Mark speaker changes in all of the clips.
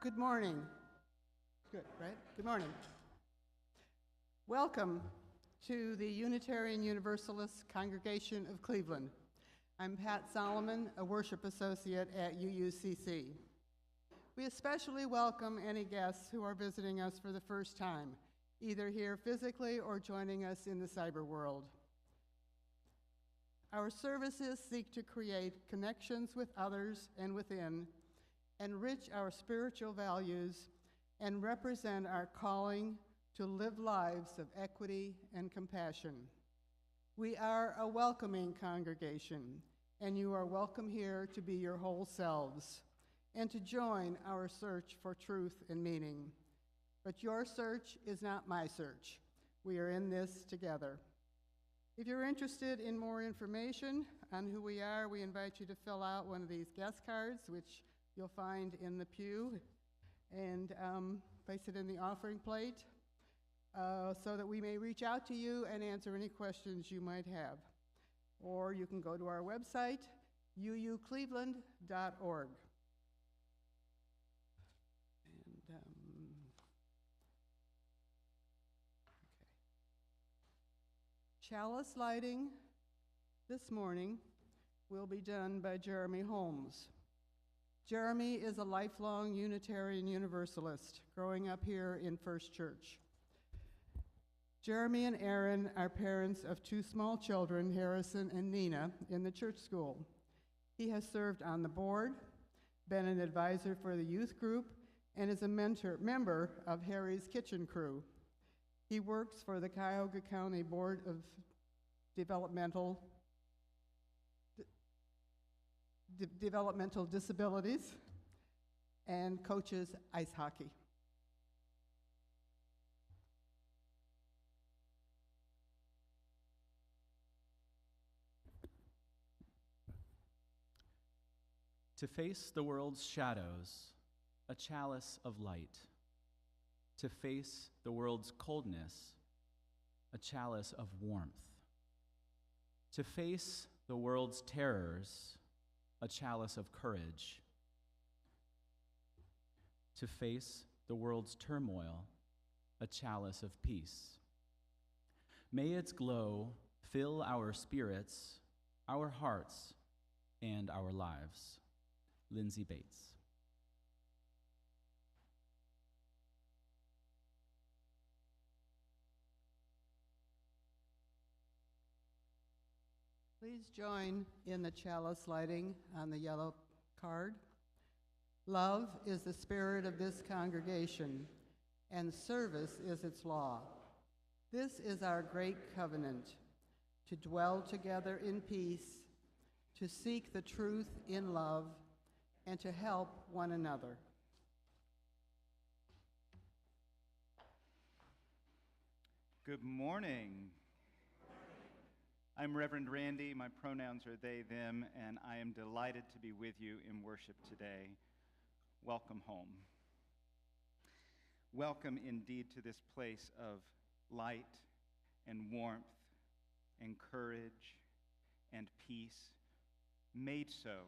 Speaker 1: Good morning. Good, right? Good morning. Welcome to the Unitarian Universalist Congregation of Cleveland. I'm Pat Solomon, a worship associate at UUCC. We especially welcome any guests who are visiting us for the first time, either here physically or joining us in the cyber world. Our services seek to create connections with others and within, enrich our spiritual values, and represent our calling to live lives of equity and compassion. We are a welcoming congregation, and you are welcome here to be your whole selves and to join our search for truth and meaning. But your search is not my search. We are in this together. If you're interested in more information on who we are, we invite you to fill out one of these guest cards, which you'll find in the pew, and place it in the offering plate so that we may reach out to you and answer any questions you might have. Or you can go to our website, uucleveland.org. And Chalice lighting this morning will be done by Jeremy Holmes. Jeremy is a lifelong Unitarian Universalist growing up here in First Church. Jeremy and Aaron are parents of two small children, Harrison and Nina, in the church school. He has served on the board, been an advisor for the youth group, and is a member of Harry's Kitchen Crew. He works for the Cuyahoga County Board of Developmental Disabilities and coaches ice hockey.
Speaker 2: To face the world's shadows, a chalice of light. To face the world's coldness, a chalice of warmth. To face the world's terrors, a chalice of courage. To face the world's turmoil, a chalice of peace. May its glow fill our spirits, our hearts, and our lives. Lindsay Bates.
Speaker 1: Please join in the chalice lighting on the yellow card. Love is the spirit of this congregation, and service is its law. This is our great covenant, to dwell together in peace, to seek the truth in love, and to help one another.
Speaker 3: Good morning. I'm Reverend Randy. My pronouns are they, them, and I am delighted to be with you in worship today. Welcome home. Welcome indeed to this place of light and warmth and courage and peace, made so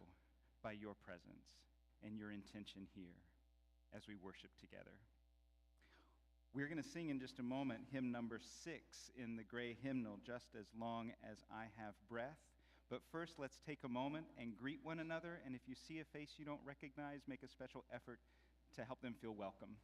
Speaker 3: by your presence and your intention here as we worship together. We're going to sing in just a moment hymn number 6 in the gray hymnal, Just As Long As I Have Breath. But first, let's take a moment and greet one another. And if you see a face you don't recognize, make a special effort to help them feel welcome.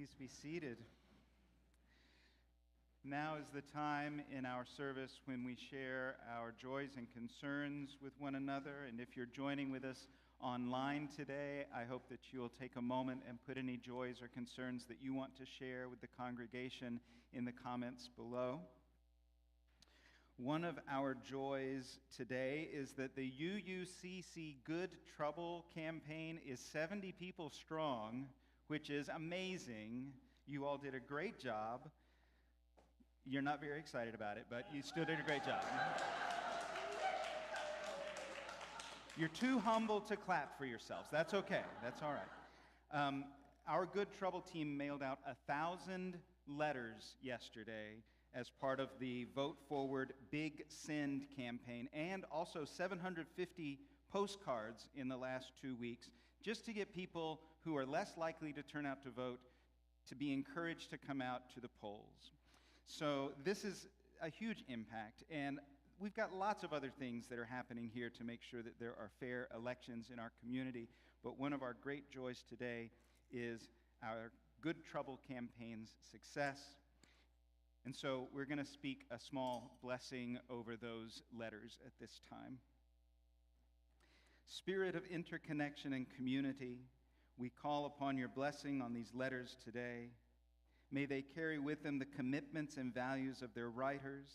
Speaker 3: Please be seated. Now is the time in our service when we share our joys and concerns with one another. And if you're joining with us online today, I hope that you will take a moment and put any joys or concerns that you want to share with the congregation in the comments below. One of our joys today is that the UUCC Good Trouble campaign is 70 people strong, which is amazing. You all did a great job. You're not very excited about it, but you still did a great job. You're too humble to clap for yourselves. That's okay. That's all right. Our Good Trouble team mailed out 1,000 letters yesterday as part of the Vote Forward Big Send campaign, and also 750 postcards in the last 2 weeks, just to get people who are less likely to turn out to vote to be encouraged to come out to the polls. So this is a huge impact, and we've got lots of other things that are happening here to make sure that there are fair elections in our community, but one of our great joys today is our Good Trouble campaign's success. And so we're going to speak a small blessing over those letters at this time. Spirit of interconnection and community, we call upon your blessing on these letters today. May they carry with them the commitments and values of their writers,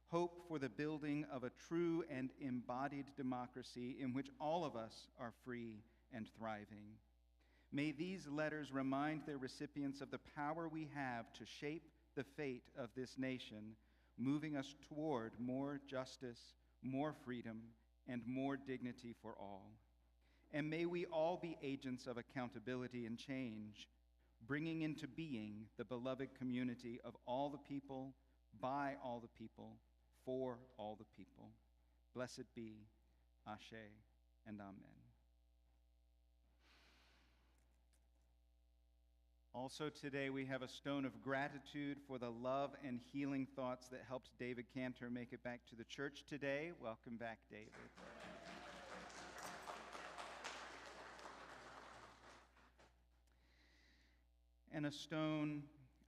Speaker 3: hope for the building of a true and embodied democracy in which all of us are free and thriving. May these letters remind their recipients of the power we have to shape the fate of this nation, moving us toward more justice, more freedom, and more dignity for all. And may we all be agents of accountability and change, bringing into being the beloved community of all the people, by all the people, for all the people. Blessed be, Ashe, and Amen. Also today we have a stone of gratitude for the love and healing thoughts that helped David Cantor make it back to the church today. Welcome back, David. And a stone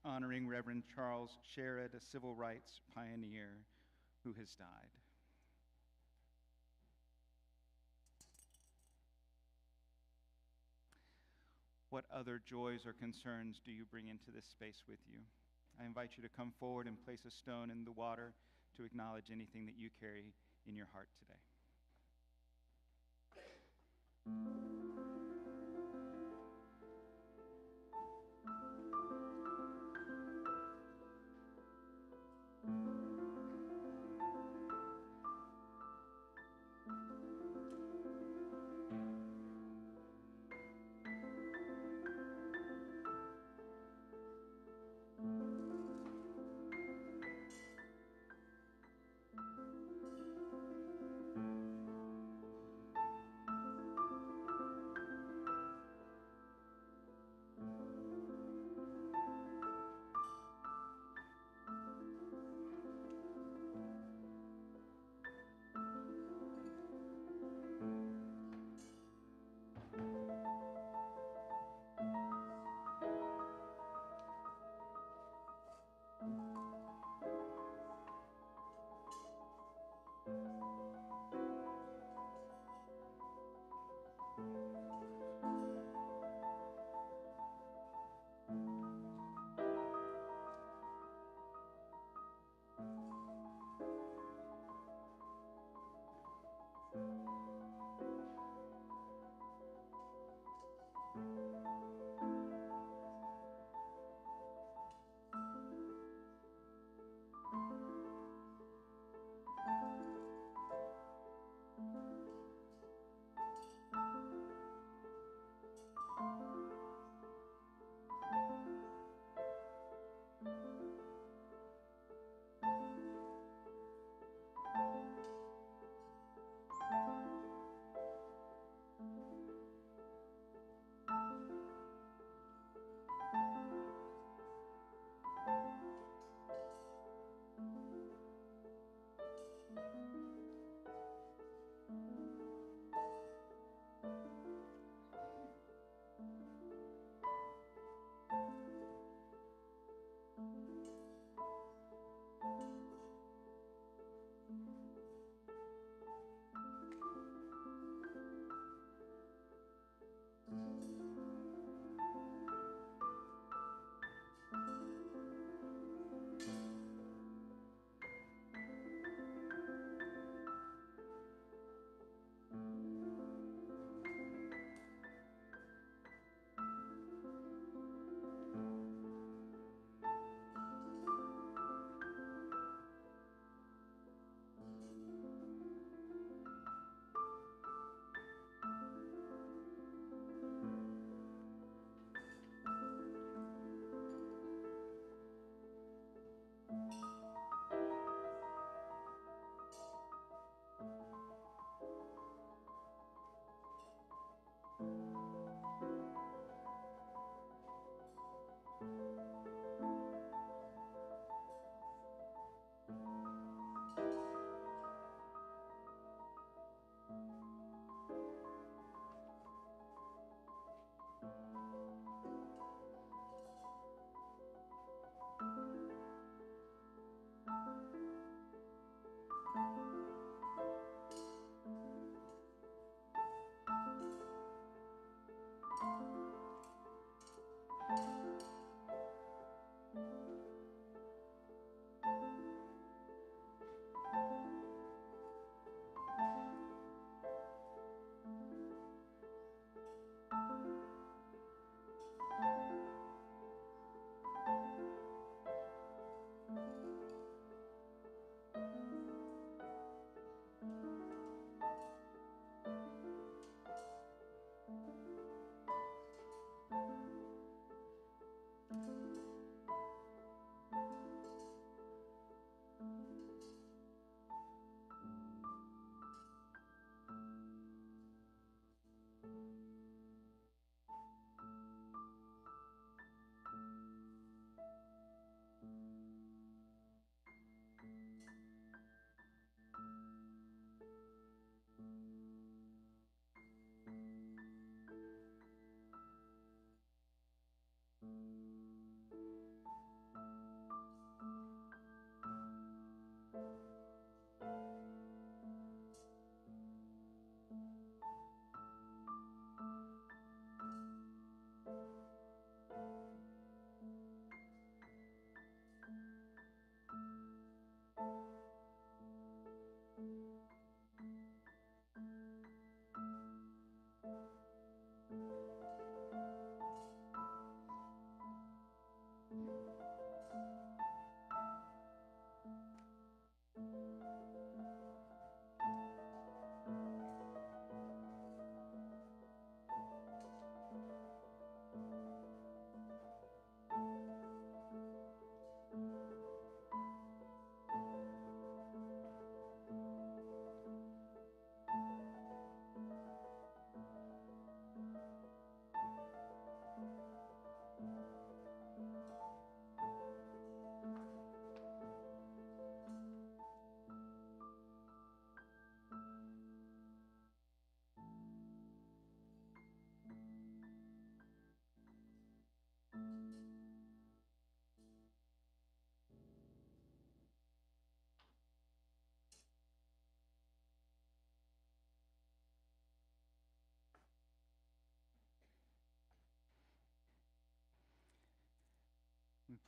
Speaker 3: honoring Reverend Charles Sherrod, a civil rights pioneer who has died. What other joys or concerns do you bring into this space with you? I invite you to come forward and place a stone in the water to acknowledge anything that you carry in your heart today.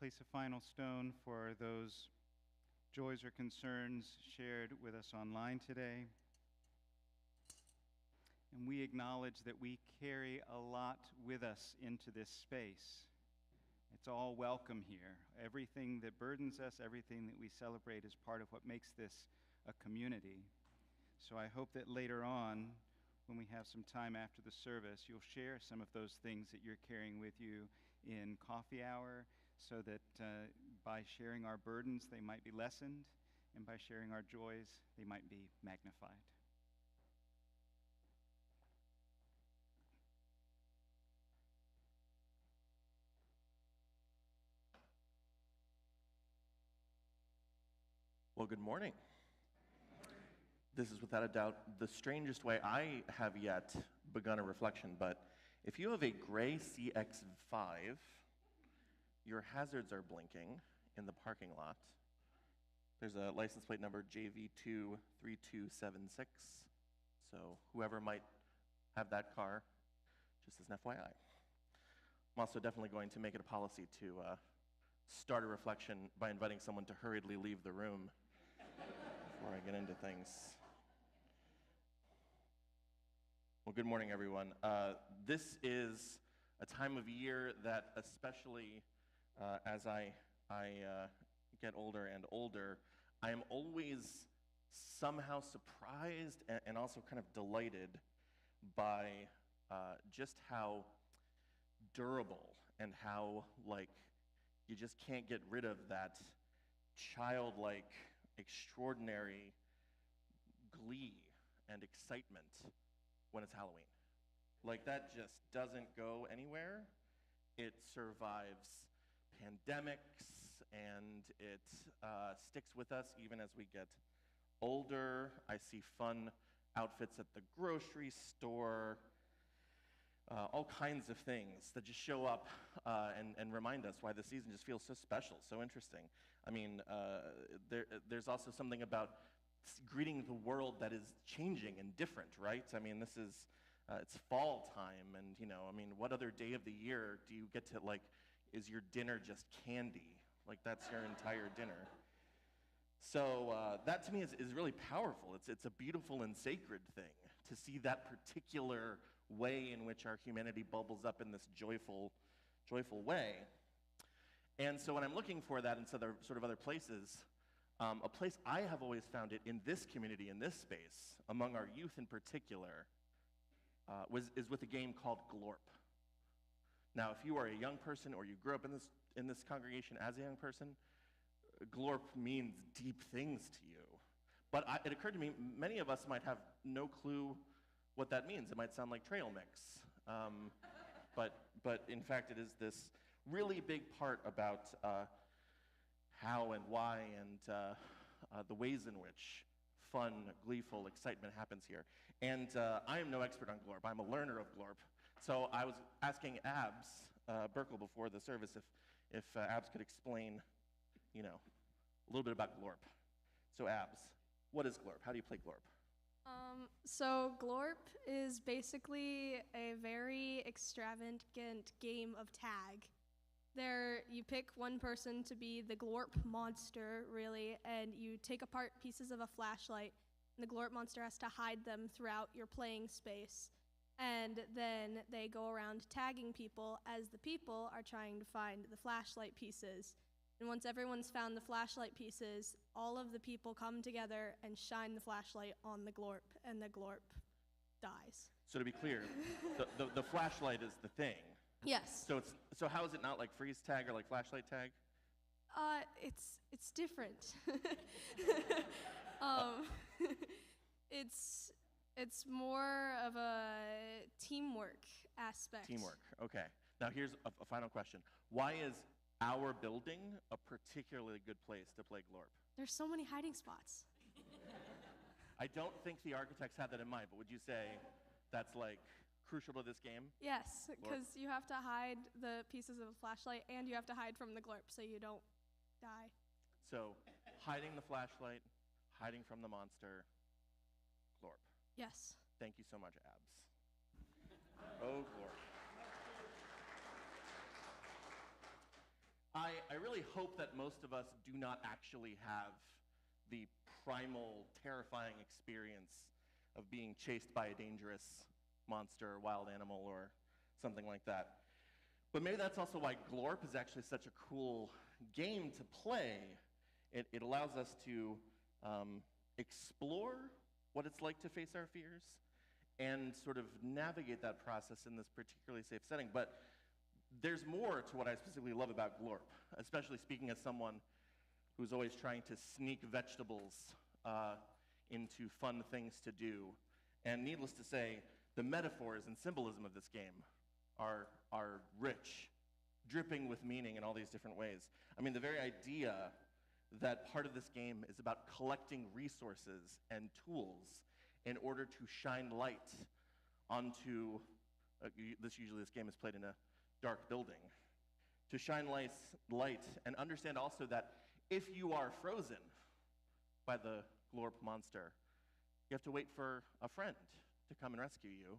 Speaker 3: place a final stone for those joys or concerns shared with us online today. And we acknowledge that we carry a lot with us into this space. It's all welcome here. Everything that burdens us, everything that we celebrate is part of what makes this a community. So I hope that later on, when we have some time after the service, you'll share some of those things that you're carrying with you in coffee hour, so that by sharing our burdens, they might be lessened, and by sharing our joys, they might be magnified.
Speaker 4: Well, good morning. This is without a doubt the strangest way I have yet begun a reflection, but if you have a gray CX-5, your hazards are blinking in the parking lot. There's a license plate number JV23276, so whoever might have that car, just as an FYI. I'm also definitely going to make it a policy to start a reflection by inviting someone to hurriedly leave the room before I get into things. Well, good morning, everyone. This is a time of year that, especially as I get older and older, I am always somehow surprised and also kind of delighted by just how durable and how, like, you just can't get rid of that childlike, extraordinary glee and excitement when it's Halloween. Like, that just doesn't go anywhere. It survives pandemics, and it sticks with us even as we get older. I see fun outfits at the grocery store, all kinds of things that just show up and remind us why the season just feels so special, so interesting. I mean, there's also something about greeting the world that is changing and different, right? I mean, this is, it's fall time, and, you know, I mean, what other day of the year do you get to, like, is your dinner just candy? Like, that's your entire dinner. So that to me is really powerful. It's a beautiful and sacred thing to see that particular way in which our humanity bubbles up in this joyful way. And so when I'm looking for that in sort of other places, a place I have always found it in this community, in this space, among our youth in particular, is with a game called Glorp. Now, if you are a young person or you grew up in this congregation as a young person, Glorp means deep things to you. But it occurred to me, many of us might have no clue what that means. It might sound like trail mix. But in fact, it is this really big part about how and why and the ways in which fun, gleeful excitement happens here. And I am no expert on Glorp. I'm a learner of Glorp. So I was asking Abs, Burkle, before the service if Abs could explain, you know, a little bit about Glorp. So Abs, what is Glorp? How do you play Glorp?
Speaker 5: So Glorp is basically a very extravagant game of tag. There, you pick one person to be the Glorp monster, really, and you take apart pieces of a flashlight, and the Glorp monster has to hide them throughout your playing space. And then they go around tagging people as the people are trying to find the flashlight pieces. And once everyone's found the flashlight pieces, all of the people come together and shine the flashlight on the Glorp, and the Glorp dies.
Speaker 4: So to be clear, the flashlight is the thing.
Speaker 5: Yes.
Speaker 4: So how is it not like freeze tag or like flashlight tag?
Speaker 5: It's different. It's more of a teamwork aspect.
Speaker 4: Teamwork, okay. Now here's a final question. Why is our building a particularly good place to play Glorp?
Speaker 5: There's so many hiding spots.
Speaker 4: I don't think the architects had that in mind, but would you say that's like crucial to this game?
Speaker 5: Yes, because you have to hide the pieces of a flashlight and you have to hide from the Glorp so you don't die.
Speaker 4: So hiding the flashlight, hiding from the monster, Glorp.
Speaker 5: Yes.
Speaker 4: Thank you so much, Abs. Oh, Glorp. I really hope that most of us do not actually have the primal, terrifying experience of being chased by a dangerous monster or wild animal or something like that. But maybe that's also why Glorp is actually such a cool game to play. It allows us to explore what it's like to face our fears and sort of navigate that process in this particularly safe setting. But there's more to what I specifically love about Glorp, especially speaking as someone who's always trying to sneak vegetables into fun things to do. And needless to say, the metaphors and symbolism of this game are rich, dripping with meaning in all these different ways. I mean, the very idea that part of this game is about collecting resources and tools in order to shine light onto, this game is played in a dark building, to shine light and understand also that if you are frozen by the Glorp monster, you have to wait for a friend to come and rescue you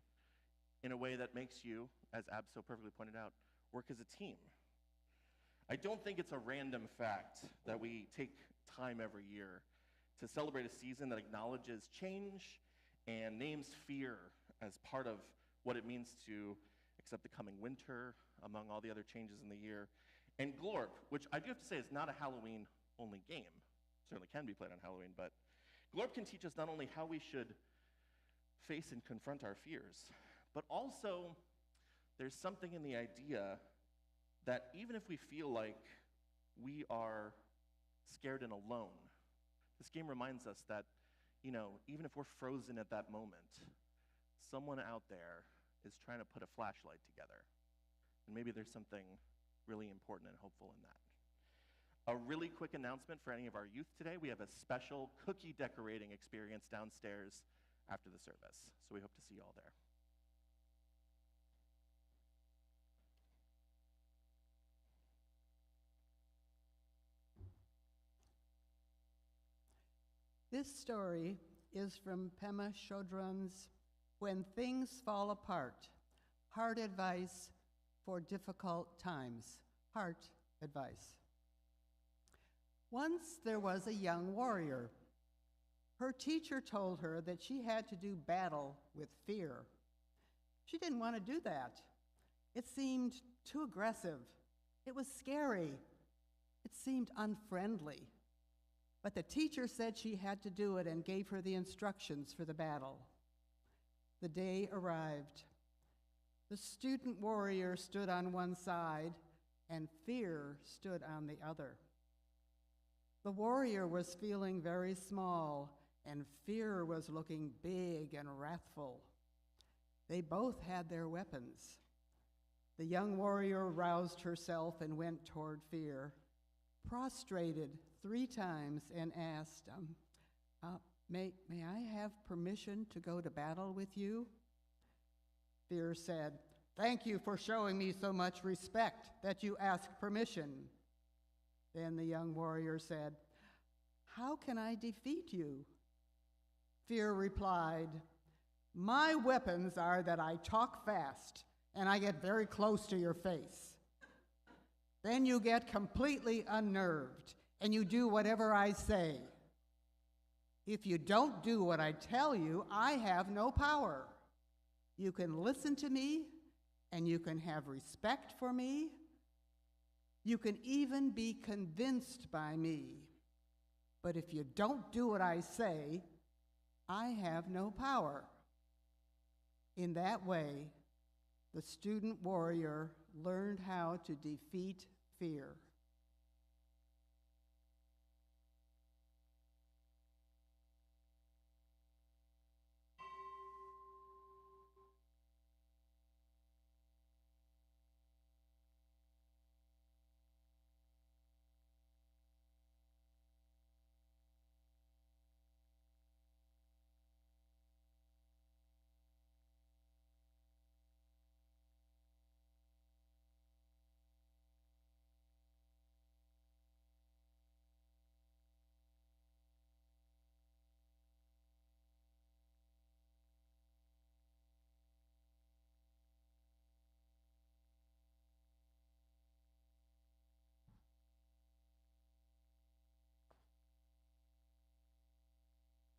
Speaker 4: in a way that makes you, as Ab so perfectly pointed out, work as a team. I don't think it's a random fact that we take time every year to celebrate a season that acknowledges change and names fear as part of what it means to accept the coming winter, among all the other changes in the year. And Glorp, which I do have to say is not a Halloween-only game, certainly can be played on Halloween, but Glorp can teach us not only how we should face and confront our fears, but also there's something in the idea that even if we feel like we are scared and alone, this game reminds us that, even if we're frozen at that moment, someone out there is trying to put a flashlight together. And maybe there's something really important and hopeful in that. A really quick announcement for any of our youth today. We have a special cookie decorating experience downstairs after the service. So we hope to see you all there.
Speaker 1: This story is from Pema Chodron's When Things Fall Apart, Hard Advice for Difficult Times. Heart advice. Once there was a young warrior. Her teacher told her that she had to do battle with fear. She didn't want to do that. It seemed too aggressive. It was scary. It seemed unfriendly. But the teacher said she had to do it and gave her the instructions for the battle. The day arrived. The student warrior stood on one side, and fear stood on the other. The warrior was feeling very small, and fear was looking big and wrathful. They both had their weapons. The young warrior roused herself and went toward fear, prostrated 3 times and asked, may I have permission to go to battle with you? Fear said, "Thank you for showing me so much respect that you ask permission." Then the young warrior said, "How can I defeat you?" Fear replied, "My weapons are that I talk fast and I get very close to your face. Then you get completely unnerved and you do whatever I say. If you don't do what I tell you, I have no power. You can listen to me and you can have respect for me. You can even be convinced by me. But if you don't do what I say, I have no power." In that way, the student warrior learned how to defeat fear.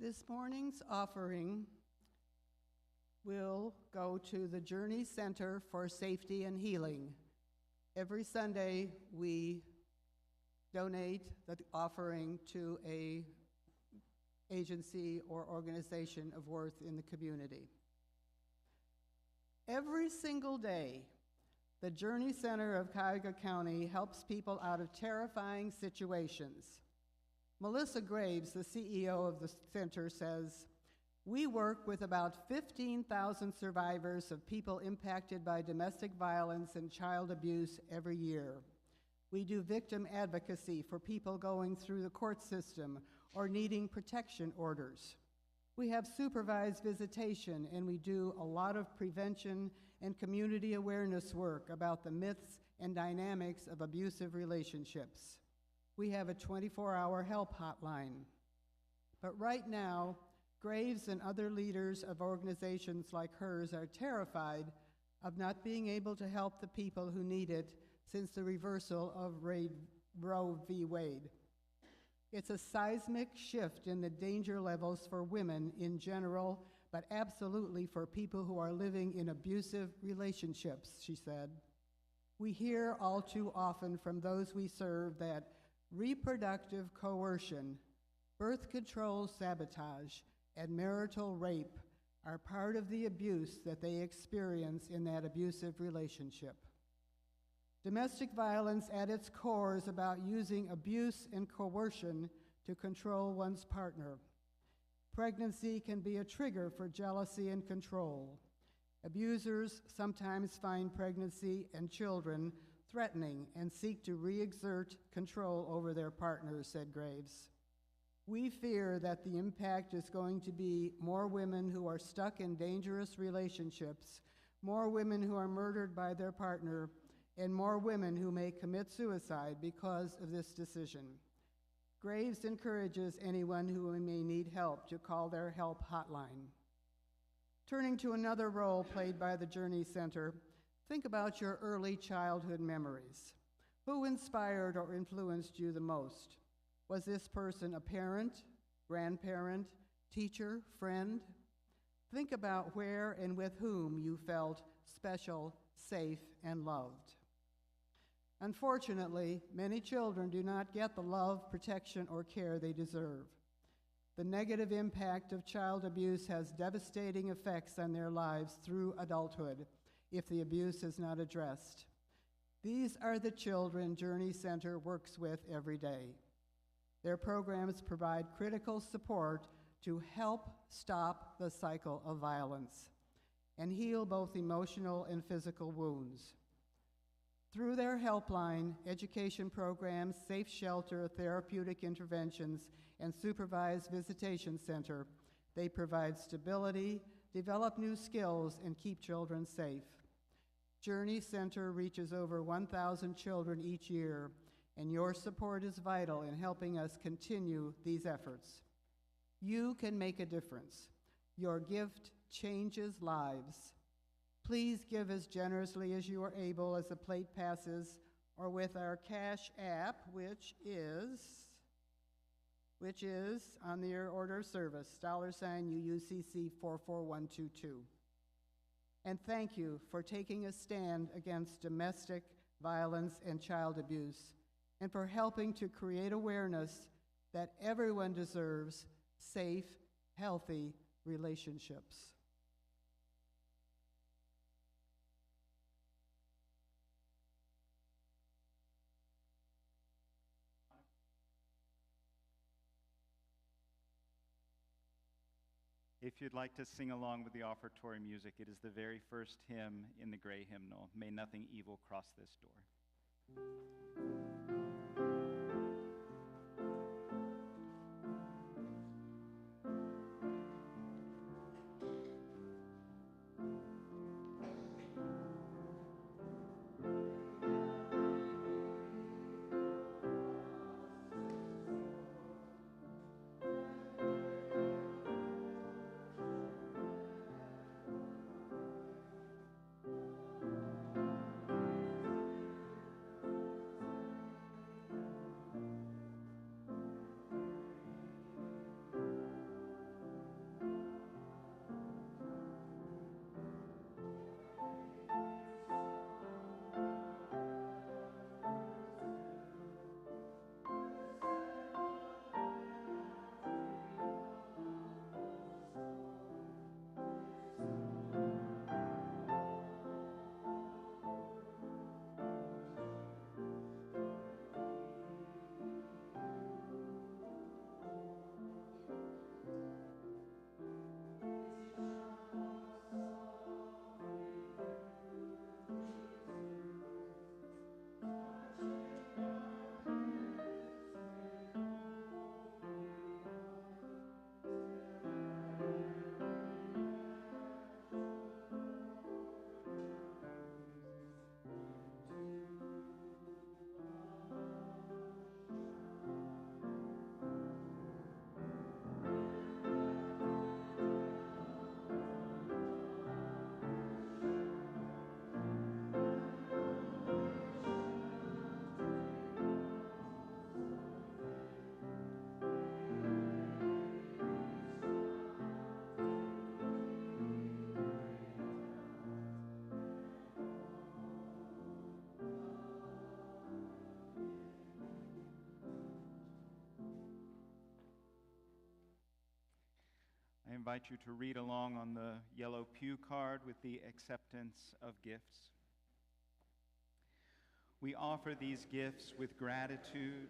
Speaker 1: This morning's offering will go to the Journey Center for Safety and Healing. Every Sunday, we donate the offering to a agency or organization of worth in the community. Every single day, the Journey Center of Cuyahoga County helps people out of terrifying situations. Melissa Graves, the CEO of the center, says, "We work with about 15,000 survivors of people impacted by domestic violence and child abuse every year. We do victim advocacy for people going through the court system or needing protection orders. We have supervised visitation, and we do a lot of prevention and community awareness work about the myths and dynamics of abusive relationships. We have a 24-hour help hotline. But right now, Graves and other leaders of organizations like hers are terrified of not being able to help the people who need it since the reversal of Roe v. Wade. It's a seismic shift in the danger levels for women in general, but absolutely for people who are living in abusive relationships," she said. "We hear all too often from those we serve that reproductive coercion, birth control sabotage, and marital rape are part of the abuse that they experience in that abusive relationship. Domestic violence at its core is about using abuse and coercion to control one's partner. Pregnancy can be a trigger for jealousy and control. Abusers sometimes find pregnancy and children threatening and seek to re-exert control over their partners," said Graves. "We fear that the impact is going to be more women who are stuck in dangerous relationships, more women who are murdered by their partner, and more women who may commit suicide because of this decision." Graves encourages anyone who may need help to call their help hotline. Turning to another role played by the Journey Center, think about your early childhood memories. Who inspired or influenced you the most? Was this person a parent, grandparent, teacher, friend? Think about where and with whom you felt special, safe, and loved. Unfortunately, many children do not get the love, protection, or care they deserve. The negative impact of child abuse has devastating effects on their lives through adulthood if the abuse is not addressed. These are the children Journey Center works with every day. Their programs provide critical support to help stop the cycle of violence and heal both emotional and physical wounds. Through their helpline, education programs, safe shelter, therapeutic interventions, and supervised visitation center, they provide stability, develop new skills, and keep children safe. Journey Center reaches over 1,000 children each year, and your support is vital in helping us continue these efforts. You can make a difference. Your gift changes lives. Please give as generously as you are able as the plate passes, or with our Cash App, which is on your order of service, $UUCC 44122. And thank you for taking a stand against domestic violence and child abuse, and for helping to create awareness that everyone deserves safe, healthy relationships.
Speaker 3: If you'd like to sing along with the offertory music, it is the very first hymn in the gray hymnal, "May Nothing Evil Cross This Door." invite you to read along on the yellow pew card with the acceptance of gifts. We offer these gifts with gratitude,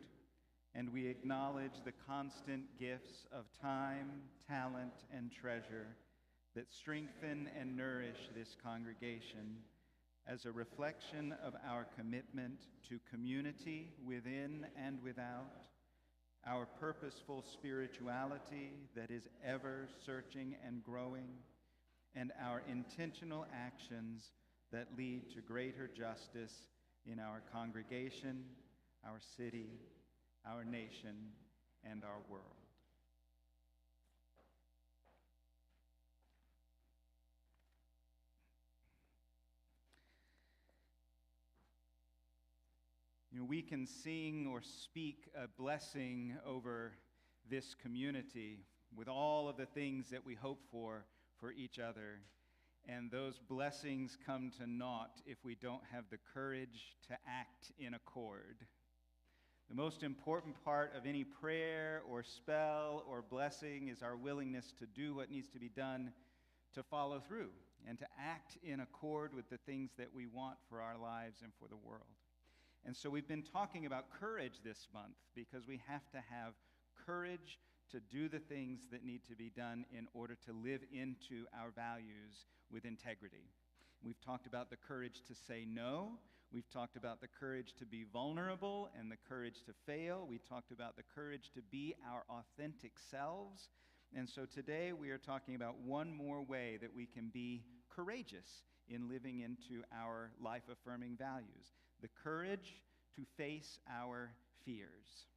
Speaker 3: and we acknowledge the constant gifts of time, talent, and treasure that strengthen and nourish this congregation as a reflection of our commitment to community within and without, our purposeful spirituality that is ever searching and growing, and our intentional actions that lead to greater justice in our congregation, our city, our nation, and our world. We can sing or speak a blessing over this community with all of the things that we hope for each other. And those blessings come to naught if we don't have the courage to act in accord. The most important part of any prayer or spell or blessing is our willingness to do what needs to be done, to follow through, and to act in accord with the things that we want for our lives and for the world. And so we've been talking about courage this month because we have to have courage to do the things that need to be done in order to live into our values with integrity. We've talked about the courage to say no. We've talked about the courage to be vulnerable and the courage to fail. We talked about the courage to be our authentic selves. And so today we are talking about one more way that we can be courageous in living into our life-affirming values. The courage to face our fears.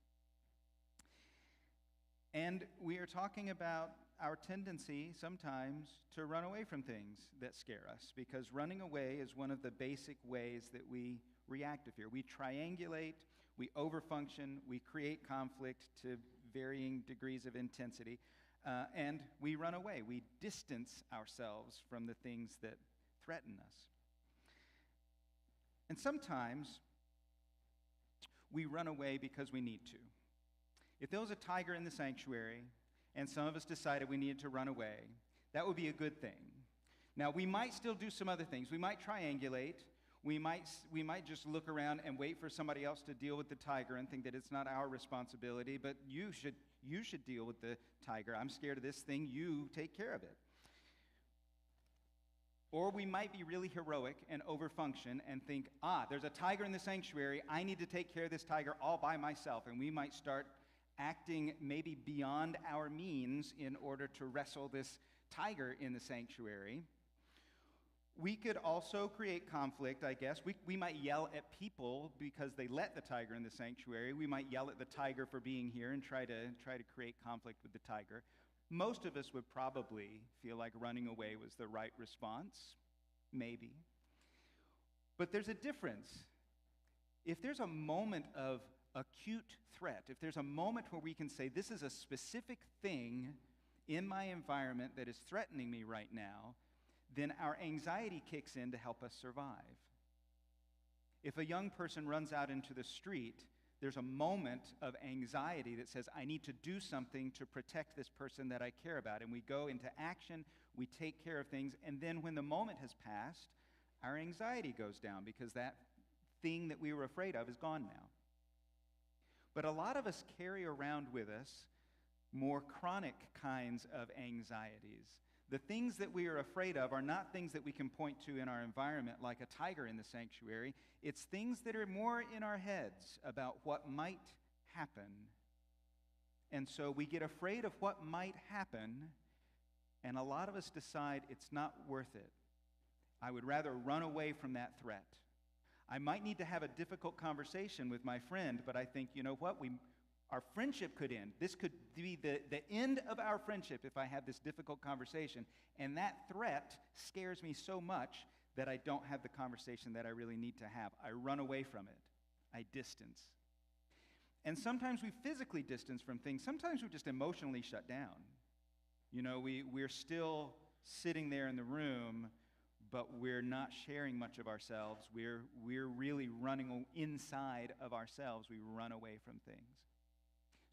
Speaker 3: And we are talking about our tendency sometimes to run away from things that scare us, because running away is one of the basic ways that we react to fear. We triangulate, we overfunction, we create conflict to varying degrees of intensity, and we run away. We distance ourselves from the things that threaten us. And sometimes we run away because we need to. If there was a tiger in the sanctuary and some of us decided we needed to run away, that would be a good thing. Now, we might still do some other things. We might triangulate. We might just look around and wait for somebody else to deal with the tiger and think that it's not our responsibility, but you should deal with the tiger. I'm scared of this thing. You take care of it. Or we might be really heroic and overfunction and think, there's a tiger in the sanctuary. I need to take care of this tiger all by myself. And we might start acting maybe beyond our means in order to wrestle this tiger in the sanctuary. We could also create conflict, I guess. We might yell at people because they let the tiger in the sanctuary. We might yell at the tiger for being here and try to create conflict with the tiger. Most of us would probably feel like running away was the right response, maybe. But there's a difference. If there's a moment of acute threat, if there's a moment where we can say, this is a specific thing in my environment that is threatening me right now, then our anxiety kicks in to help us survive. If a young person runs out into the street, there's a moment of anxiety that says, I need to do something to protect this person that I care about. And we go into action, we take care of things, and then when the moment has passed, our anxiety goes down because that thing that we were afraid of is gone now. But a lot of us carry around with us more chronic kinds of anxieties. The things that we are afraid of are not things that we can point to in our environment like a tiger in the sanctuary. It's things that are more in our heads about what might happen. And so we get afraid of what might happen, and a lot of us decide it's not worth it. I would rather run away from that threat. I might need to have a difficult conversation with my friend, but I think, you know what, our friendship could end. This could be the end of our friendship if I have this difficult conversation. And that threat scares me so much that I don't have the conversation that I really need to have. I run away from it. I distance. And sometimes we physically distance from things. Sometimes we just emotionally shut down. We're still sitting there in the room, but we're not sharing much of ourselves. We're really running inside of ourselves. We run away from things.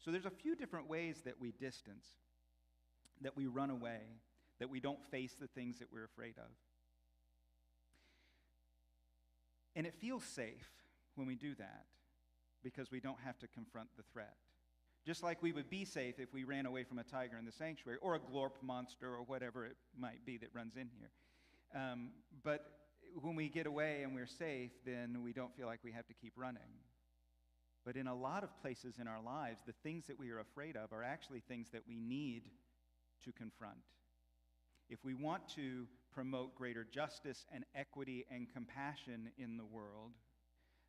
Speaker 3: So there's a few different ways that we distance. that we run away, that we don't face the things that we're afraid of. And it feels safe when we do that because we don't have to confront the threat. Just like we would be safe if we ran away from a tiger in the sanctuary or a glorp monster or whatever it might be that runs in here. But when we get away and we're safe, then we don't feel like we have to keep running. But in a lot of places in our lives, the things that we are afraid of are actually things that we need to confront. If we want to promote greater justice and equity and compassion in the world,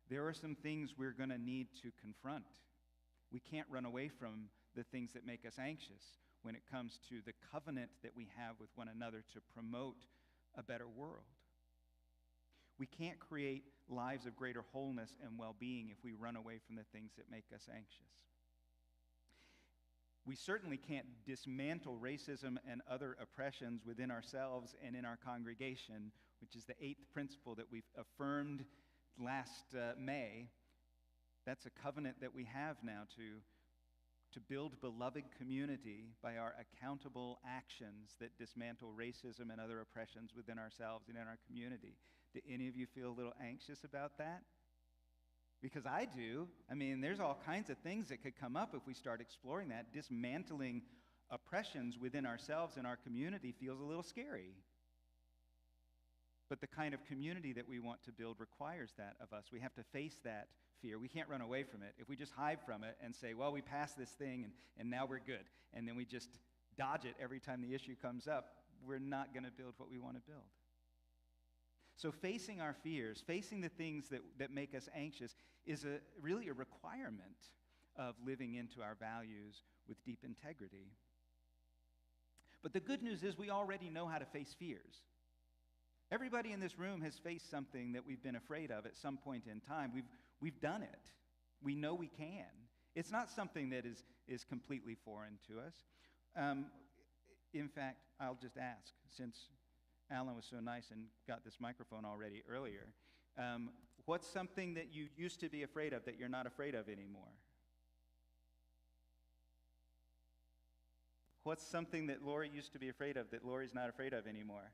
Speaker 3: there are some things we're going to need to confront. We can't run away from the things that make us anxious when it comes to the covenant that we have with one another to promote a better world. We can't create lives of greater wholeness and well-being if we run away from the things that make us anxious. We certainly can't dismantle racism and other oppressions within ourselves and in our congregation, which is the 8th principle that we've affirmed last May. That's a covenant that we have now to build beloved community by our accountable actions that dismantle racism and other oppressions within ourselves and in our community. Do any of you feel a little anxious about that? Because I do. I mean, there's all kinds of things that could come up if we start exploring that. Dismantling oppressions within ourselves and our community feels a little scary. But the kind of community that we want to build requires that of us. We have to face that fear. We can't run away from it. If we just hide from it and say, well, we passed this thing and now we're good, and then we just dodge it every time the issue comes up, we're not going to build what we want to build. So facing our fears, facing the things that make us anxious is really a requirement of living into our values with deep integrity. But the good news is we already know how to face fears. Everybody in this room has faced something that we've been afraid of at some point in time. We've done it. We know we can. It's not something that is completely foreign to us. In fact, I'll just ask, since Alan was so nice and got this microphone already earlier, what's something that you used to be afraid of that you're not afraid of anymore? What's something that Lori used to be afraid of that Lori's not afraid of anymore?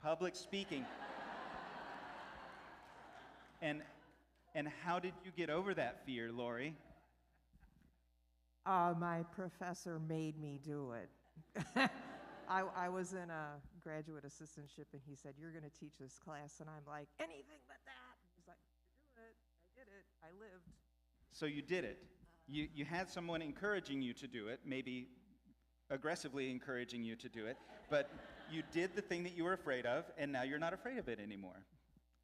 Speaker 3: Public speaking. And how did you get over that fear, Lori?
Speaker 6: My professor made me do it. I was in a graduate assistantship, and he said, you're going to teach this class. And I'm like, anything but that. He's like, do it. I did it. I lived.
Speaker 3: So you did it. You had someone encouraging you to do it, maybe aggressively encouraging you to do it, but you did the thing that you were afraid of, and now you're not afraid of it anymore,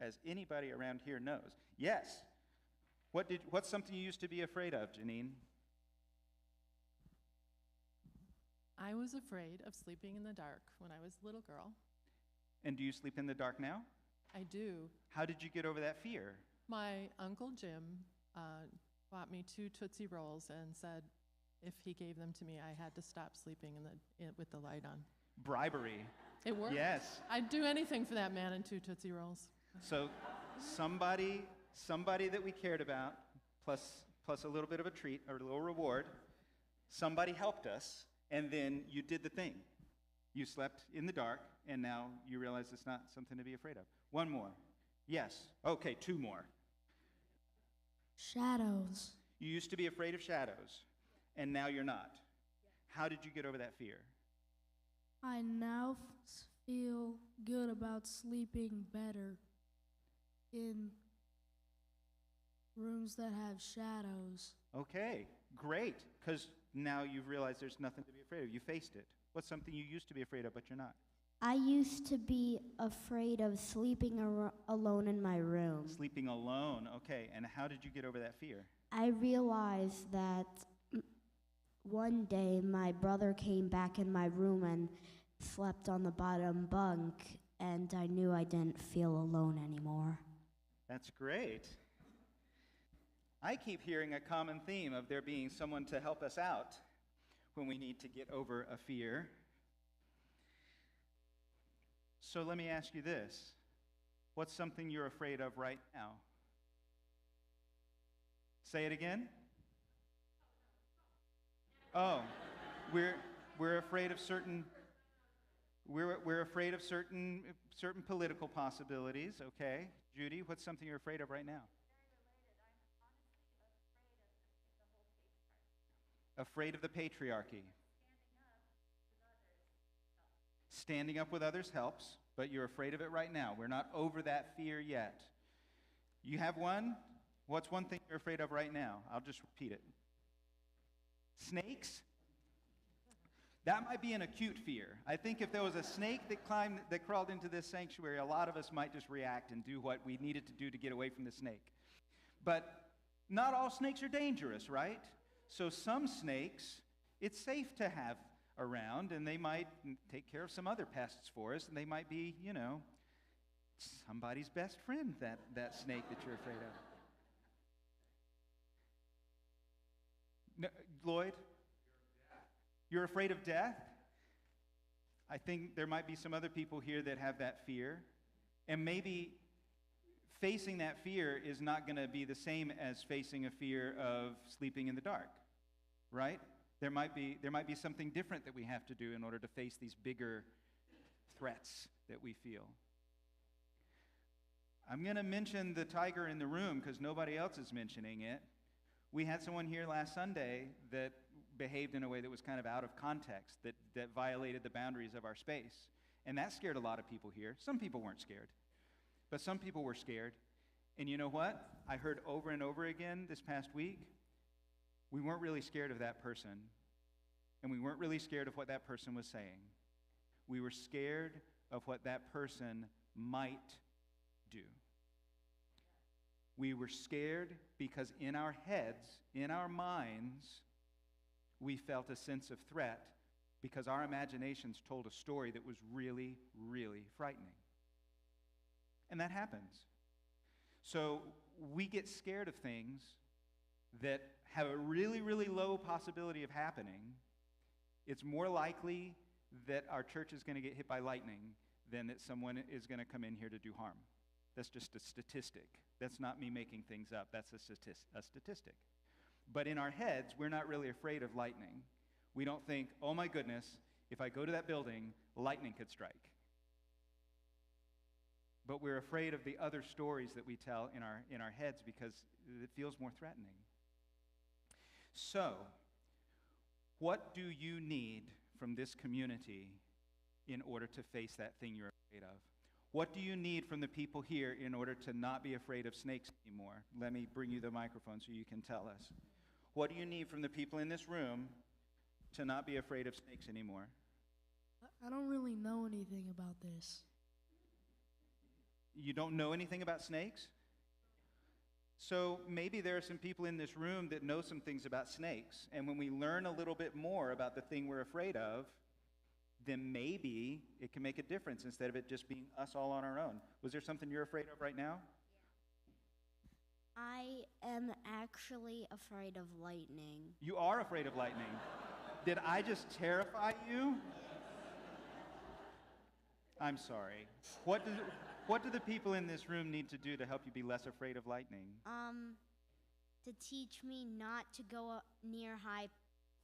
Speaker 3: as anybody around here knows. Yes. What's something you used to be afraid of, Janine?
Speaker 7: I was afraid of sleeping in the dark when I was a little girl.
Speaker 3: And do you sleep in the dark now?
Speaker 7: I do.
Speaker 3: How did you get over that fear?
Speaker 7: My Uncle Jim bought me 2 Tootsie Rolls and said if he gave them to me, I had to stop sleeping with the light on. Bribery. It worked.
Speaker 3: Yes.
Speaker 7: I'd do anything for that man and 2 Tootsie Rolls.
Speaker 3: So somebody that we cared about, plus a little bit of a treat or a little reward, somebody helped us, and then you did the thing. You slept in the dark, and now you realize it's not something to be afraid of. One more. Yes. Okay, 2 more.
Speaker 8: Shadows.
Speaker 3: You used to be afraid of shadows, and now you're not. How did you get over that fear?
Speaker 8: I now feel good about sleeping better in rooms that have shadows.
Speaker 3: Okay, great, because now you've realized there's nothing to be afraid of. You faced it. What's something you used to be afraid of, but you're not?
Speaker 8: I used to be afraid of sleeping alone in my room.
Speaker 3: Sleeping alone, okay. And how did you get over that fear?
Speaker 8: I realized that one day my brother came back in my room and slept on the bottom bunk, and I knew I didn't feel alone anymore.
Speaker 3: That's great. I keep hearing a common theme of there being someone to help us out when we need to get over a fear. So let me ask you this. What's something you're afraid of right now? Say it again. Oh, We're afraid of certain we're afraid of certain political possibilities, okay? Judy, what's something you're afraid of right now? Afraid of the patriarchy. Standing up with others helps, but you're afraid of it right now. We're not over that fear yet. You have one? What's one thing you're afraid of right now? I'll just repeat it. Snakes? That might be an acute fear. I think if there was a snake that crawled into this sanctuary, a lot of us might just react and do what we needed to do to get away from the snake. But not all snakes are dangerous, right? So some snakes, it's safe to have around, and they might take care of some other pests for us, and they might be, somebody's best friend, that snake that you're afraid of. No, Lloyd? You're afraid of death? I think there might be some other people here that have that fear. And maybe facing that fear is not going to be the same as facing a fear of sleeping in the dark, right? There might be something different that we have to do in order to face these bigger threats that we feel. I'm going to mention the tiger in the room because nobody else is mentioning it. We had someone here last Sunday that behaved in a way that was kind of out of context, that violated the boundaries of our space. And that scared a lot of people here. Some people weren't scared, but some people were scared. And you know what? I heard over and over again this past week, we weren't really scared of that person, and we weren't really scared of what that person was saying. We were scared of what that person might do. We were scared because in our heads, in our minds, we felt a sense of threat because our imaginations told a story that was really, really frightening. And that happens. So we get scared of things that have a really, really low possibility of happening. It's more likely that our church is going to get hit by lightning than that someone is going to come in here to do harm. That's just a statistic. That's not me making things up. That's a statistic. But in our heads, we're not really afraid of lightning. We don't think, oh my goodness, if I go to that building, lightning could strike. But we're afraid of the other stories that we tell in our heads because it feels more threatening. So, what do you need from this community in order to face that thing you're afraid of? What do you need from the people here in order to not be afraid of snakes anymore? Let me bring you the microphone so you can tell us. What do you need from the people in this room to not be afraid of snakes anymore?
Speaker 9: I don't really know anything about this.
Speaker 3: You don't know anything about snakes? So maybe there are some people in this room that know some things about snakes, and when we learn a little bit more about the thing we're afraid of, then maybe it can make a difference instead of it just being us all on our own. Was there something you're afraid of right now?
Speaker 8: I am actually afraid of lightning.
Speaker 3: You are afraid of lightning. Did I just terrify you? I'm sorry. What do the people in this room need to do to help you be less afraid of lightning?
Speaker 8: To teach me not to go up near high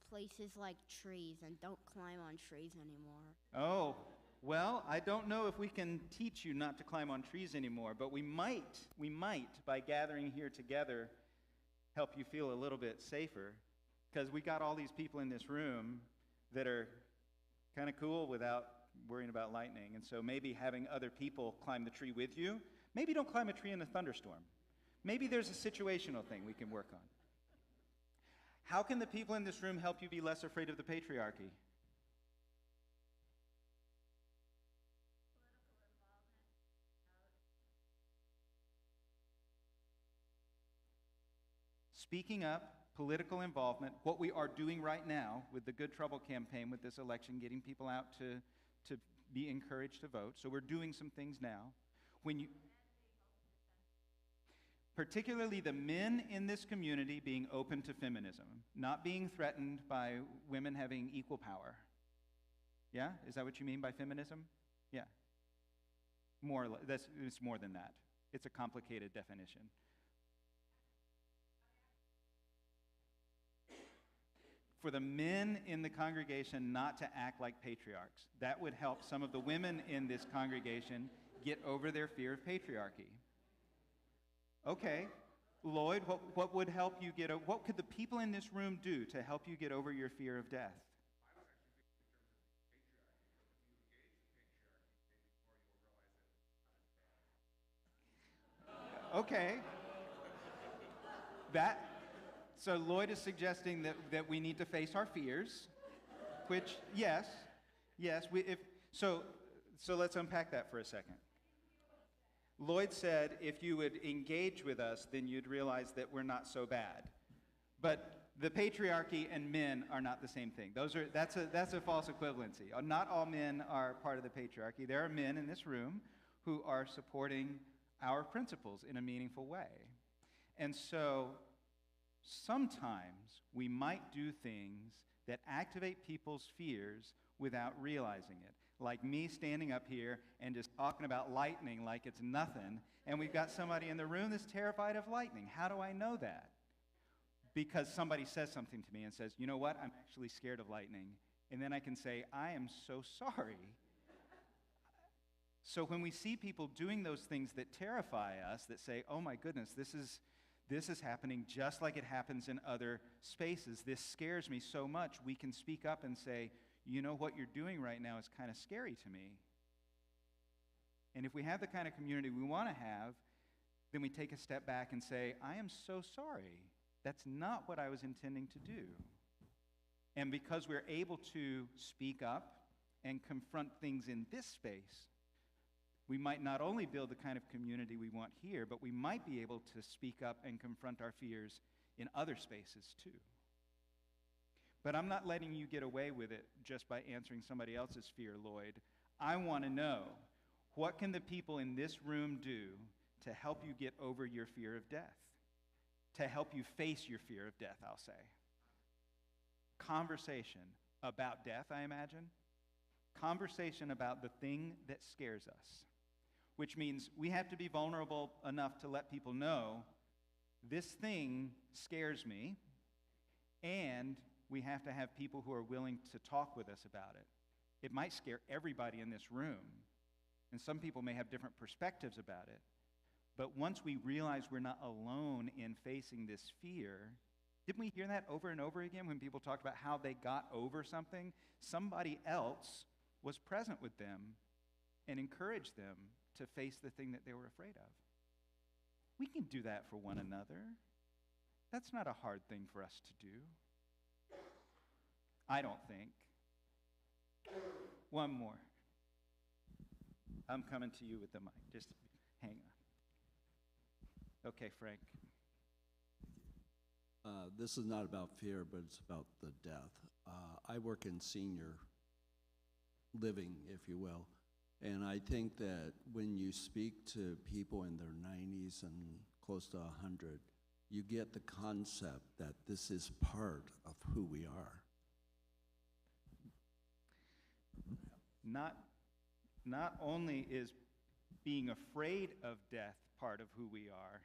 Speaker 8: places like trees and don't climb on trees anymore.
Speaker 3: Oh, well, I don't know if we can teach you not to climb on trees anymore, but we might, by gathering here together, help you feel a little bit safer, because we got all these people in this room that are kind of cool without worrying about lightning, and so maybe having other people climb the tree with you. Maybe don't climb a tree in a thunderstorm. Maybe there's a situational thing we can work on. How can the people in this room help you be less afraid of the patriarchy? Speaking up, political involvement, what we are doing right now with the Good Trouble campaign with this election, getting people out to be encouraged to vote. So we're doing some things now. Particularly the men in this community being open to feminism, not being threatened by women having equal power. Yeah? Is that what you mean by feminism? Yeah. More or less, it's more than that. It's a complicated definition. for the men in the congregation not to act like patriarchs. That would help some of the women in this congregation get over their fear of patriarchy. Okay, Lloyd, what would help you what could the people in this room do to help you get over your fear of death? Okay. So Lloyd is suggesting that we need to face our fears, which, yes, so let's unpack that for a second. Lloyd said if you would engage with us, then you'd realize that we're not so bad. But the patriarchy and men are not the same thing. That's a false equivalency. Not all men are part of the patriarchy. There are men in this room who are supporting our principles in a meaningful way. And so sometimes we might do things that activate people's fears without realizing it. Like me standing up here and just talking about lightning like it's nothing, and we've got somebody in the room that's terrified of lightning. How do I know that? Because somebody says something to me and says, you know what, I'm actually scared of lightning. And then I can say, I am so sorry. So when we see people doing those things that terrify us, that say, oh my goodness, this is happening just like it happens in other spaces. This scares me so much. We can speak up and say, you know, what you're doing right now is kind of scary to me. And if we have the kind of community we want to have, then we take a step back and say, I am so sorry. That's not what I was intending to do. And because we're able to speak up and confront things in this space, we might not only build the kind of community we want here, but we might be able to speak up and confront our fears in other spaces too. But I'm not letting you get away with it just by answering somebody else's fear, Lloyd. I want to know, what can the people in this room do to help you get over your fear of death? To help you face your fear of death, I'll say. Conversation about death, I imagine. Conversation about the thing that scares us. Which means we have to be vulnerable enough to let people know, this thing scares me, and we have to have people who are willing to talk with us about it. It might scare everybody in this room, and some people may have different perspectives about it. But once we realize we're not alone in facing this fear, didn't we hear that over and over again when people talked about how they got over something? Somebody else was present with them and encouraged them to face the thing that they were afraid of. We can do that for one another. That's not a hard thing for us to do. I don't think. One more. I'm coming to you with the mic. Just hang on. Okay, Frank.
Speaker 10: This is not about fear, but it's about the death. I work in senior living, if you will, and I think that when you speak to people in their 90s and close to 100, you get the concept that this is part of who we are.
Speaker 3: Not only is being afraid of death part of who we are,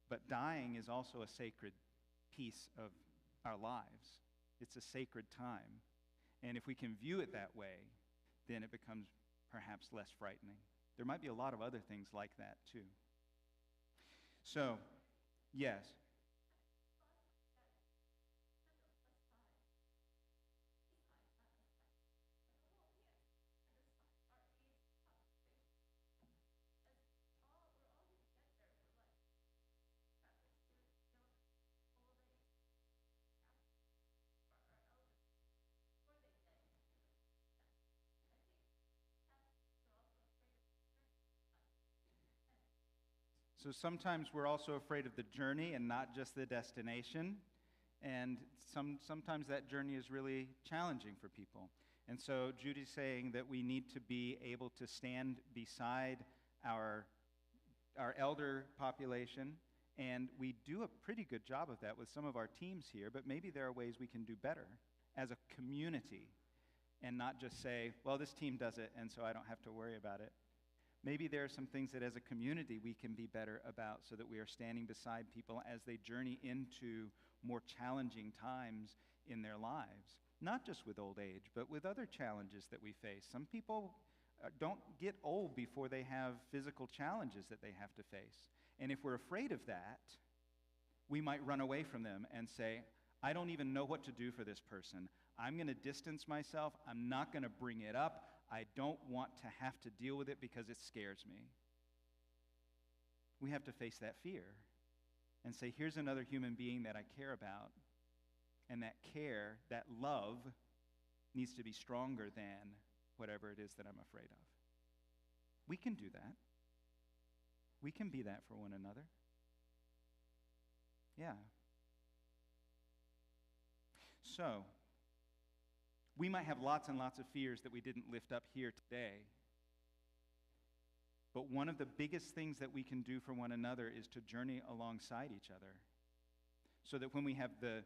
Speaker 3: but dying is also a sacred piece of our lives. It's a sacred time. And if we can view it that way, then it becomes perhaps less frightening. There might be a lot of other things like that too. So, yes. So sometimes we're also afraid of the journey and not just the destination. And sometimes that journey is really challenging for people. And so Judy's saying that we need to be able to stand beside our elder population. And we do a pretty good job of that with some of our teams here, but maybe there are ways we can do better as a community and not just say, well, this team does it, and so I don't have to worry about it. Maybe there are some things that as a community we can be better about so that we are standing beside people as they journey into more challenging times in their lives, not just with old age, but with other challenges that we face. Some people don't get old before they have physical challenges that they have to face. And if we're afraid of that, we might run away from them and say, I don't even know what to do for this person. I'm going to distance myself. I'm not going to bring it up. I don't want to have to deal with it because it scares me. We have to face that fear and say, here's another human being that I care about. And that care, that love, needs to be stronger than whatever it is that I'm afraid of. We can do that. We can be that for one another. Yeah. So, we might have lots and lots of fears that we didn't lift up here today. But one of the biggest things that we can do for one another is to journey alongside each other. So that when we have the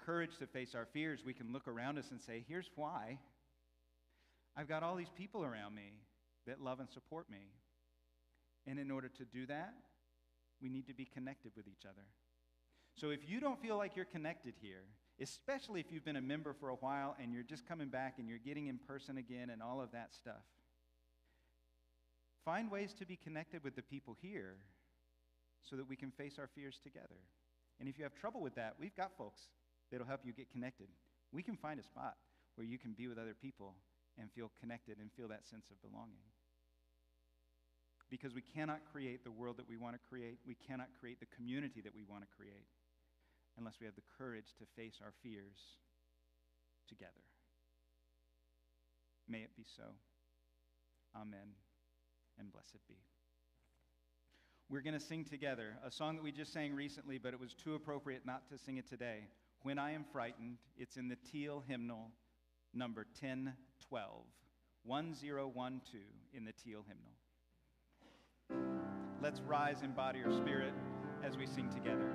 Speaker 3: courage to face our fears, we can look around us and say, here's why. I've got all these people around me that love and support me. And in order to do that, we need to be connected with each other. So if you don't feel like you're connected here, especially if you've been a member for a while and you're just coming back and you're getting in person again and all of that stuff, find ways to be connected with the people here so that we can face our fears together. And if you have trouble with that, we've got folks that'll help you get connected. We can find a spot where you can be with other people and feel connected and feel that sense of belonging. Because we cannot create the world that we want to create. We cannot create the community that we want to create unless we have the courage to face our fears together. May it be so. Amen, and blessed be. We're going to sing together a song that we just sang recently, but it was too appropriate not to sing it today. When I Am Frightened. It's in the Teal hymnal, number 1012. 1012 in the Teal hymnal. Let's rise in body or spirit as we sing together.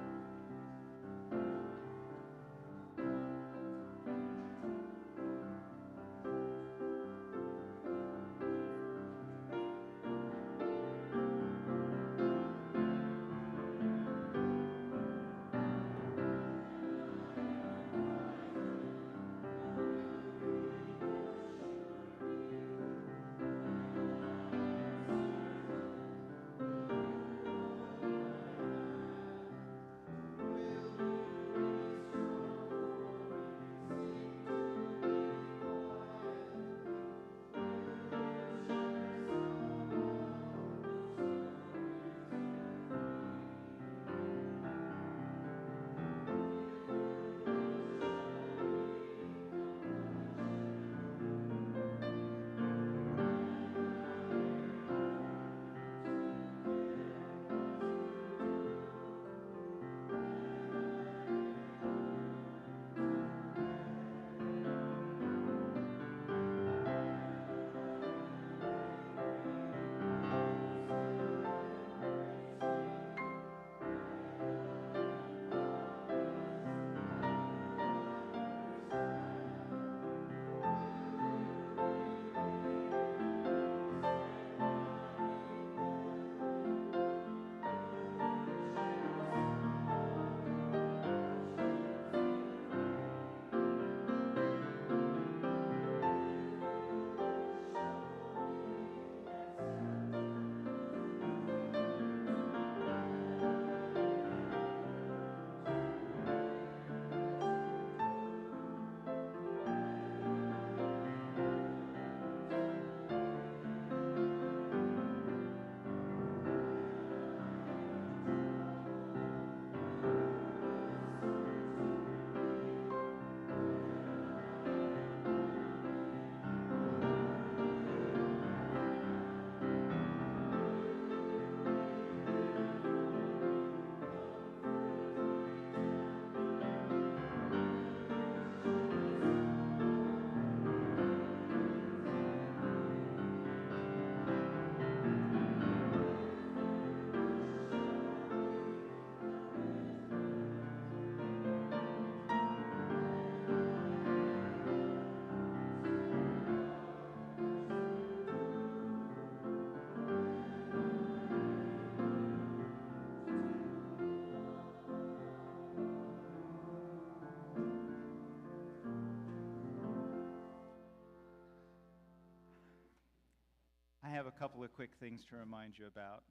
Speaker 3: have a couple of quick things to remind you about.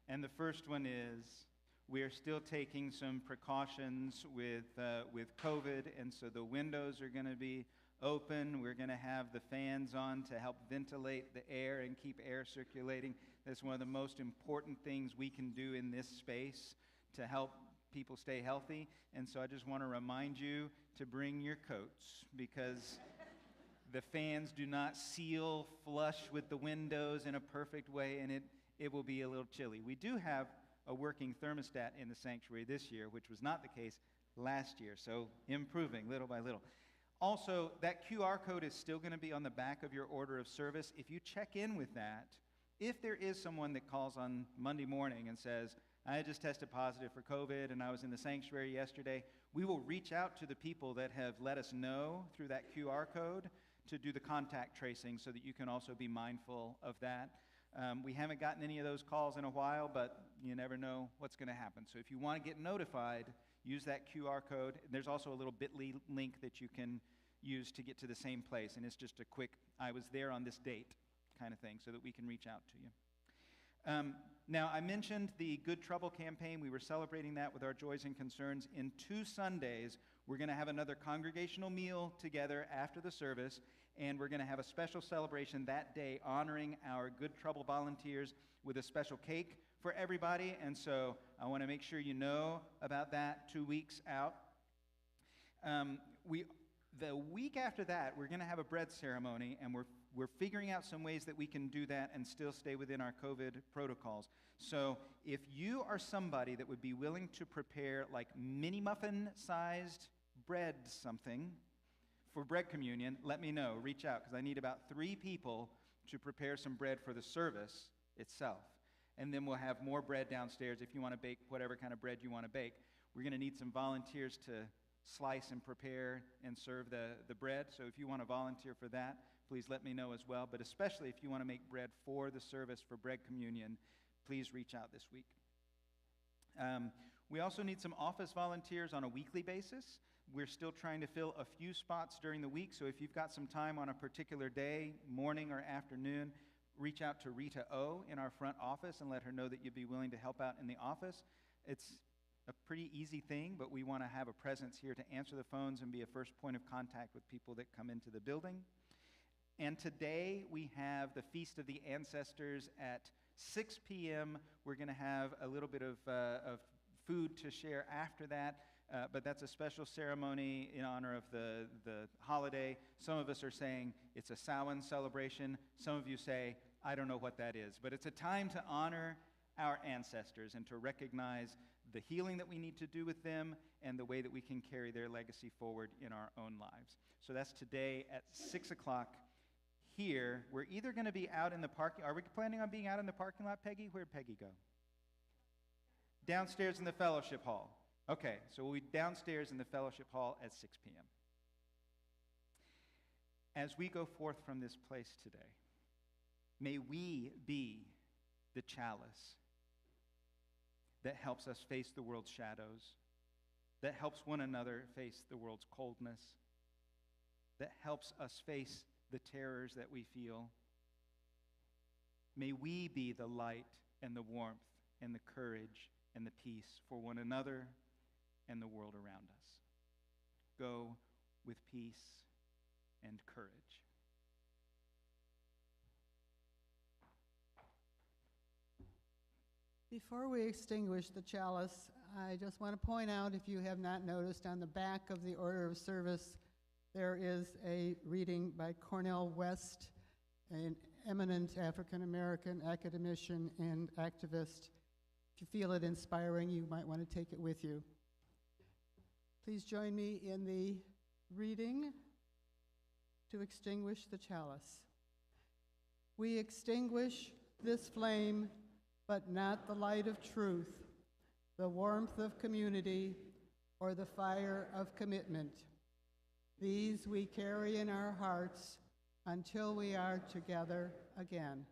Speaker 3: And the first one is we are still taking some precautions with COVID, and so the windows are going to be open. We're going to have the fans on to help ventilate the air and keep air circulating. That's one of the most important things we can do in this space to help people stay healthy. And so I just want to remind you to bring your coats, because the fans do not seal flush with the windows in a perfect way, and it will be a little chilly. We do have a working thermostat in the sanctuary this year, which was not the case last year, so improving little by little. Also, that QR code is still going to be on the back of your order of service. If you check in with that, if there is someone that calls on Monday morning and says, I just tested positive for COVID and I was in the sanctuary yesterday, we will reach out to the people that have let us know through that QR code to do the contact tracing so that you can also be mindful of that. We haven't gotten any of those calls in a while, but you never know what's going to happen. So if you want to get notified, use that QR code. There's also a little bit.ly link that you can use to get to the same place, and it's just a quick, I was there on this date kind of thing so that we can reach out to you. Now, I mentioned the Good Trouble campaign. We were celebrating that with our Joys and Concerns. In 2 Sundays, we're going to have another congregational meal together after the service, and we're going to have a special celebration that day honoring our Good Trouble volunteers with a special cake for everybody. And so I want to make sure you know about that 2 weeks out. The week after that, we're going to have a bread ceremony, and we're figuring out some ways that we can do that and still stay within our COVID protocols. So if you are somebody that would be willing to prepare like mini muffin-sized bread something for bread communion, let me know. Reach out, because I need about 3 people to prepare some bread for the service itself. And then we'll have more bread downstairs if you want to bake whatever kind of bread you want to bake. We're going to need some volunteers to slice and prepare and serve the bread. So if you want to volunteer for that, please let me know as well. But especially if you want to make bread for the service for bread communion, please reach out this week. We also need some office volunteers on a weekly basis. We're still trying to fill a few spots during the week. So if you've got some time on a particular day, morning or afternoon, reach out to Rita O in our front office and let her know that you'd be willing to help out in the office. It's a pretty easy thing, but we want to have a presence here to answer the phones and be a first point of contact with people that come into the building. And today we have the Feast of the Ancestors at 6 p.m. We're going to have a little bit of food to share after that, but that's a special ceremony in honor of the holiday. Some of us are saying it's a Samhain celebration. Some of you say, I don't know what that is. But it's a time to honor our ancestors and to recognize the healing that we need to do with them and the way that we can carry their legacy forward in our own lives. So that's today at 6 o'clock here. We're either going to be out in the parking. Are we planning on being out in the parking lot, Peggy? Where'd Peggy go? Downstairs in the fellowship hall. Okay, so we'll be downstairs in the fellowship hall at 6 p.m. As we go forth from this place today, may we be the chalice that helps us face the world's shadows, that helps one another face the world's coldness, that helps us face the terrors that we feel. May we be the light and the warmth and the courage and the peace for one another and the world around us. Go with peace and courage.
Speaker 1: Before we extinguish the chalice, I just want to point out, if you have not noticed, on the back of the order of service, there is a reading by Cornel West, an eminent African-American academician and activist. If you feel it inspiring, you might want to take it with you. Please join me in the reading to extinguish the chalice. We extinguish this flame, but not the light of truth, the warmth of community, or the fire of commitment. These we carry in our hearts until we are together again.